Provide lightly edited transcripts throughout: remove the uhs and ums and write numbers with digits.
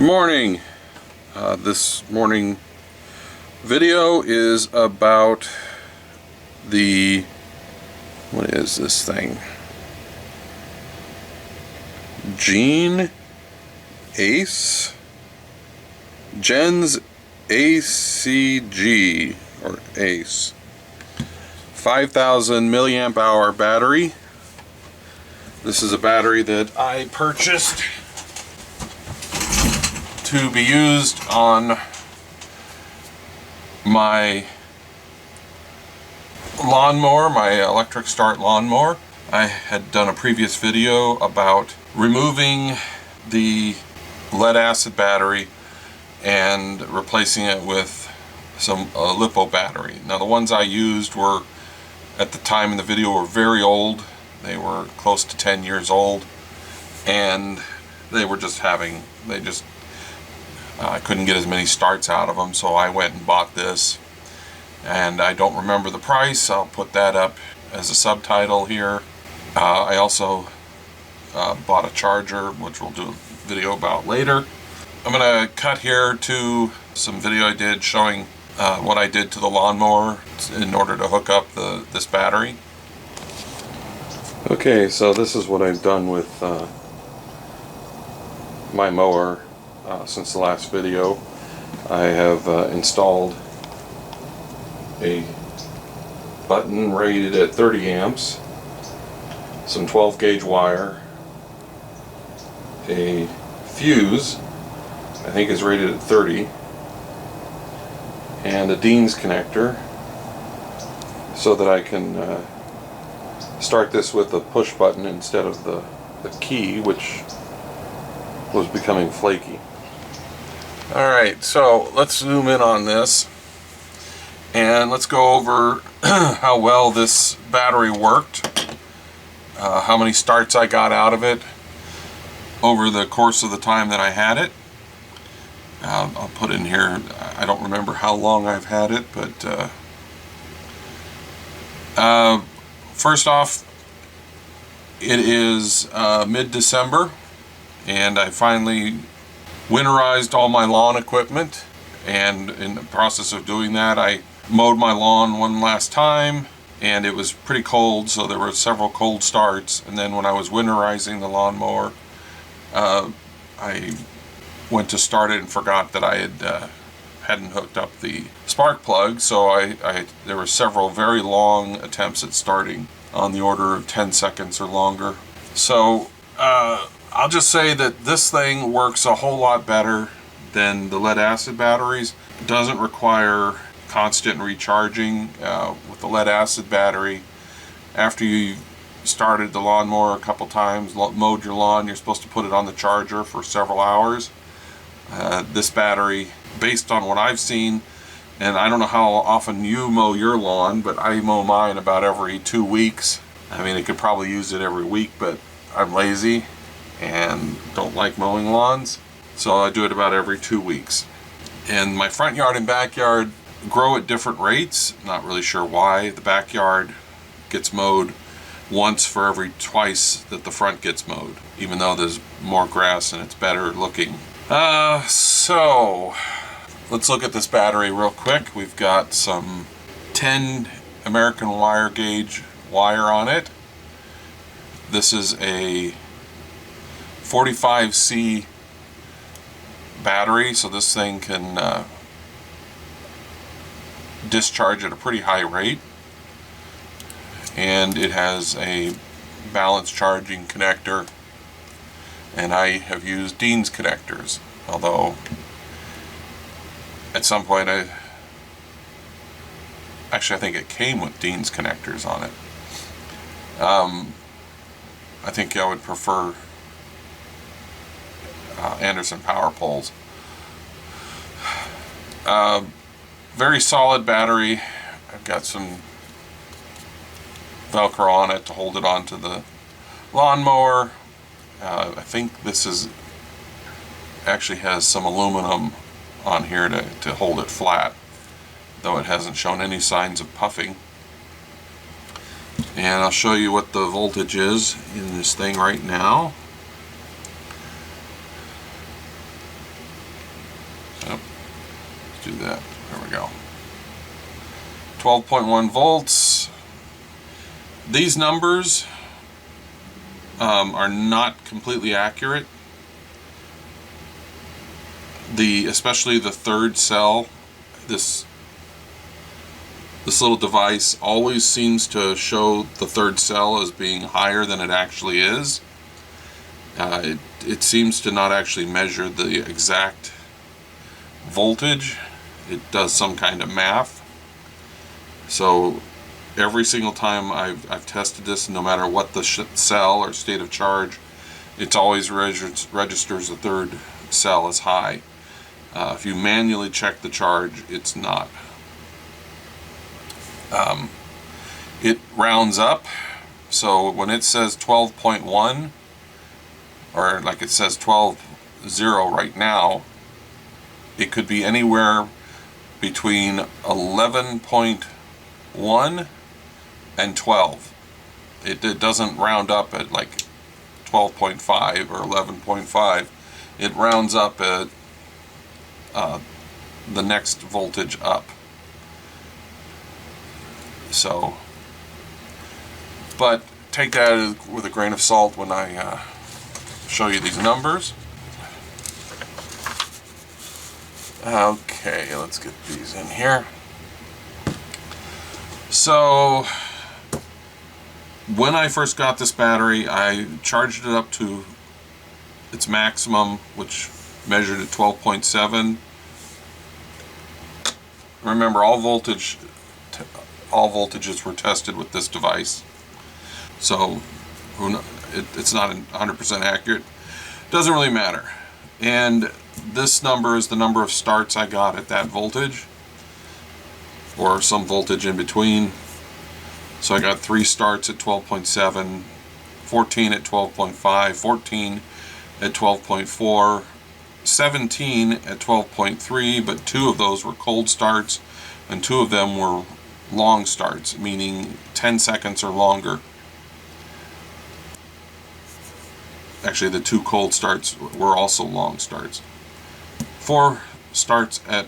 morning. This morning video is about what is this thing? Gen's ACG or ACE 5,000 milliamp hour battery. This is a battery that I purchased to be used on my lawnmower, my electric start lawnmower. I had done a previous video about removing the lead acid battery and replacing it with some Lipo battery. Now the ones I used were, at the time in the video, were very old. They were close to 10 years old, and they were just I couldn't get as many starts out of them, so I went and bought this, and I don't remember the price. I'll put that up as a subtitle here. I also bought a charger, which we'll do a video about later. I'm going to cut here to some video I did showing what I did to the lawnmower in order to hook up this battery. Okay, so this is what I've done with my mower since the last video. I have installed a button rated at 30 amps, some 12 gauge wire, a fuse I think is rated at 30, and a Dean's connector so that I can start this with a push button instead of the key, which was becoming flaky. Alright, so let's zoom in on this and let's go over how well this battery worked, how many starts I got out of it over the course of the time that I had it. I'll put in here, I don't remember how long I've had it, but first off, it is mid-December, and I finally winterized all my lawn equipment, and in the process of doing that I mowed my lawn one last time, and it was pretty cold, so there were several cold starts. And then when I was winterizing the lawnmower, I went to start it and forgot that I hadn't hooked up the spark plug, so there were several very long attempts at starting, on the order of 10 seconds or longer. So I'll just say that this thing works a whole lot better than the lead acid batteries. It doesn't require constant recharging. With the lead acid battery, after you started the lawnmower a couple times, mowed your lawn, you're supposed to put it on the charger for several hours. This battery, based on what I've seen, and I don't know how often you mow your lawn, but I mow mine about every 2 weeks. I mean, I could probably use it every week, but I'm lazy and don't like mowing lawns, so I do it about every 2 weeks. And my front yard and backyard grow at different rates. Not really sure why. The backyard gets mowed once for every twice that the front gets mowed, even though there's more grass and it's better looking. So let's look at this battery real quick. We've got some 10 American wire gauge wire on it. This is a 45C battery, so this thing can discharge at a pretty high rate, and it has a balanced charging connector, and I have used Dean's connectors, although at some point I think it came with Dean's connectors on it. I think I would prefer Anderson power poles. Very solid battery. I've got some Velcro on it to hold it onto the lawnmower. I think this actually has some aluminum on here to hold it flat, though it hasn't shown any signs of puffing. And I'll show you what the voltage is in this thing right now. Let's do that. There we go. 12.1 volts. These numbers are not completely accurate. Especially the third cell, this little device always seems to show the third cell as being higher than it actually is. It seems to not actually measure the exact voltage. It does some kind of math. So every single time I've tested this, no matter what the cell or state of charge, it always registers the third cell as high. If you manually check the charge, it's not. It rounds up, so when it says 12.1, or like it says 12.0 right now, it could be anywhere between 11.1 and 12. It doesn't round up at like 12.5 or 11.5. It rounds up at the next voltage up. So, but take that with a grain of salt when I show you these numbers. Okay, let's get these in here. So, when I first got this battery, I charged it up to its maximum, which measured at 12.7. Remember, all voltages were tested with this device, so it's not 100% accurate. Doesn't really matter. And this number is the number of starts I got at that voltage, or some voltage in between. So I got 3 starts at 12.7, 14 at 12.5, 14 at 12.4, 17 at 12.3, but 2 of those were cold starts and 2 of them were long starts, meaning 10 seconds or longer. Actually, the 2 cold starts were also long starts. 4 starts at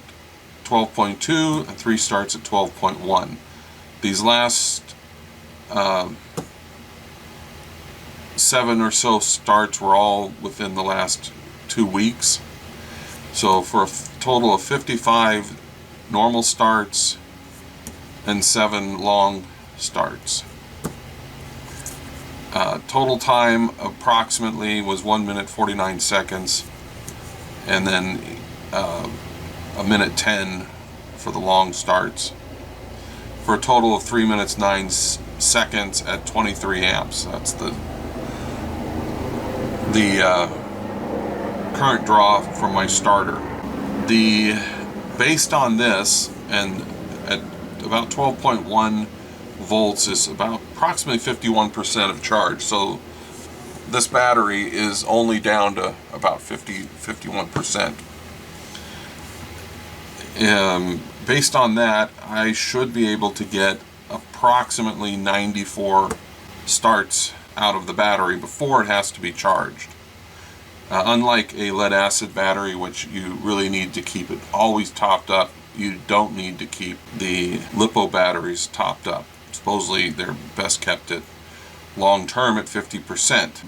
12.2 and 3 starts at 12.1. These last 7 or so starts were all within the last 2 weeks. So for a total of 55 normal starts and 7 long starts. Total time approximately was 1 minute 49 seconds, and then a minute 10 for the long starts, for a total of 3 minutes 9 seconds at 23 amps. That's the current draw from my starter. Based on this, and at about 12.1 volts is about approximately 51% of charge. So this battery is only down to about 51%. Based on that, I should be able to get approximately 94 starts out of the battery before it has to be charged. Unlike a lead acid battery, which you really need to keep it always topped up, you don't need to keep the Lipo batteries topped up. Supposedly they're best kept at long term at 50%.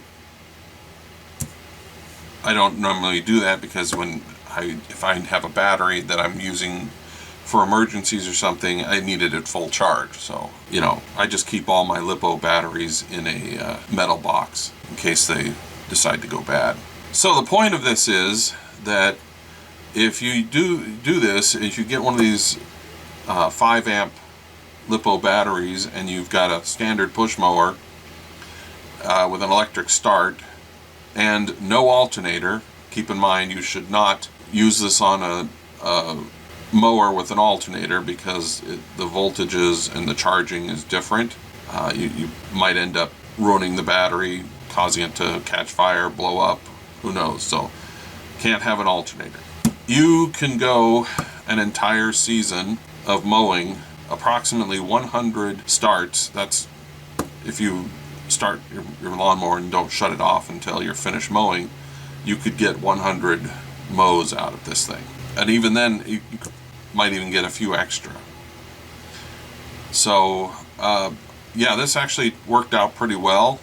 I don't normally do that because if I have a battery that I'm using for emergencies or something, I need it at full charge. So, I just keep all my Lipo batteries in a metal box in case they decide to go bad. So the point of this is that if you do this, if you get one of these 5 amp Lipo batteries and you've got a standard push mower with an electric start and no alternator, keep in mind you should not use this on a mower with an alternator because the voltages and the charging is different. You might end up ruining the battery, causing it to catch fire, blow up, who knows. So can't have an alternator. You can go an entire season of mowing, approximately 100 starts. That's if you start your lawnmower and don't shut it off until you're finished mowing, you could get 100 mows out of this thing. And even then, you might even get a few extra. So, yeah, this actually worked out pretty well.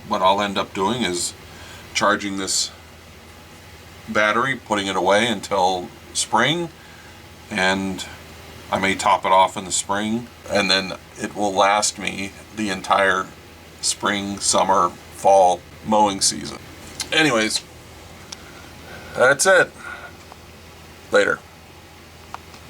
What I'll end up doing is charging this battery, putting it away until spring, and I may top it off in the spring, and then it will last me the entire spring, summer, fall mowing season. Anyways, that's it. Later.